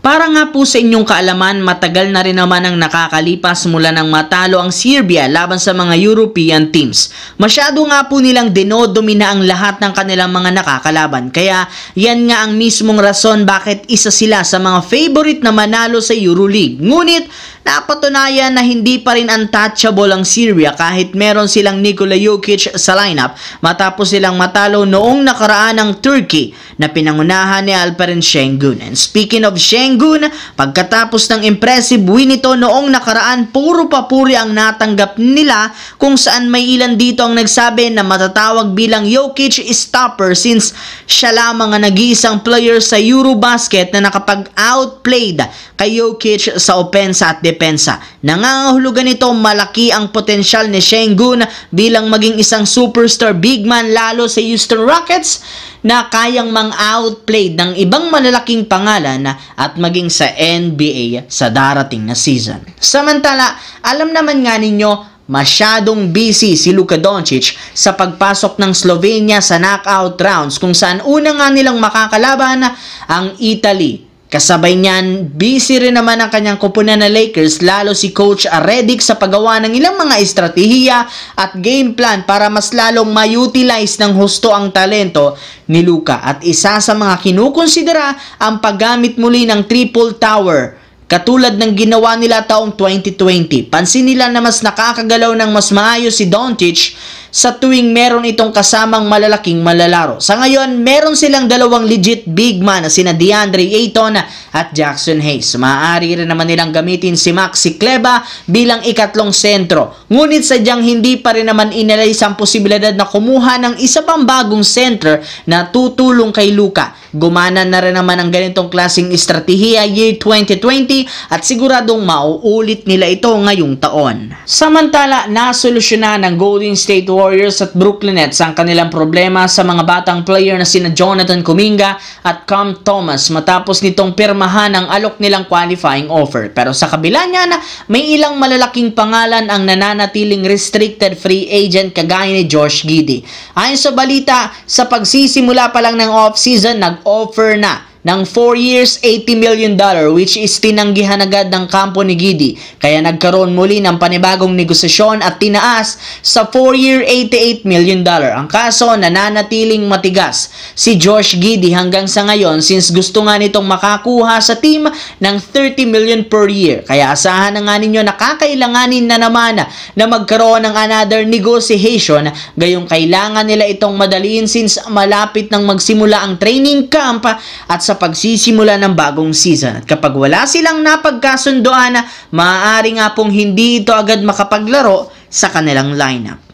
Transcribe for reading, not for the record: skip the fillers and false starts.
Para nga po sa inyong kaalaman, matagal na rin naman ang nakakalipas mula nang matalo ang Serbia laban sa mga European teams. Masyado nga po nilang dinodomina ang lahat ng kanilang mga nakakalaban. Kaya yan nga ang mismong rason bakit isa sila sa mga favorite na manalo sa EuroLeague. Ngunit napatunayan na hindi pa rin untouchable ang Serbia kahit meron silang Nikola Jokic sa lineup matapos silang matalo noong nakaraan ng Turkey na pinangunahan ni Alperen Şengün. And speaking of Şengün, pagkatapos ng impressive win ito noong nakaraan, puro papuri ang natanggap nila kung saan may ilan dito ang nagsabi na matatawag bilang Jokic stopper since siya lamang ang nag-iisang player sa Eurobasket na nakapag-outplayed kay Jokic sa opensa at depensa. Nangangahulugan nito malaki ang potensyal ni Şengün bilang maging isang superstar big man lalo sa Houston Rockets na kayang mang-outplayed ng ibang malalaking pangalan at maging sa NBA sa darating na season. Samantala, alam naman nga ninyo, masyadong busy si Luka Doncic sa pagpasok ng Slovenia sa knockout rounds kung saan una nga nilang makakalaban ang Italy. Kasabay niyan, busy rin naman ang kanyang kupunan na Lakers lalo si Coach Redick sa paggawa ng ilang mga estratehiya at game plan para mas lalong ma-utilize ng husto ang talento ni Luka. At isa sa mga kinukonsidera ang paggamit muli ng triple tower katulad ng ginawa nila taong 2020. Pansin nila na mas nakakagalaw ng mas maayos si Doncic sa tuwing meron itong kasamang malalaking malalaro. Sa ngayon, meron silang dalawang legit big man na sina DeAndre Ayton at Jackson Hayes. Maaari rin naman nilang gamitin si Maxi Kleber bilang ikatlong sentro. Ngunit sadyang hindi pa rin naman inalis ang posibilidad na kumuha ng isa pang bagong center na tutulong kay Luka. Gumana na rin naman ang ganitong klaseng estratehiya year 2020 at siguradong mauulit nila ito ngayong taon. Samantala, nasolusyonan ng Golden State Warriors at Brooklyn Nets ang kanilang problema sa mga batang player na sina Jonathan Kuminga at Cam Thomas matapos nitong pirmahan ang alok nilang qualifying offer. Pero sa kabila niya na may ilang malalaking pangalan ang nananatiling restricted free agent kagaya ni Josh Giddey. Ayon sa balita, sa pagsisimula pa lang ng off-season, nag-offer na ng 4 years, $80 million which is tinanggihan agad ng kampo ni Giddey. Kaya nagkaroon muli ng panibagong negosasyon at tinaas sa 4-year, $88 million. Ang kaso, nananatiling matigas si Josh Giddey hanggang sa ngayon since gusto nga nitong makakuha sa team ng $30 million per year. Kaya asahan na nga ninyo na kakailanganin na naman na magkaroon ng another negotiation. Gayong kailangan nila itong madaliin since malapit nang magsimula ang training camp at sa pagsisimula ng bagong season. At kapag wala silang napagkasundoan, maaari nga pong hindi ito agad makapaglaro sa kanilang lineup.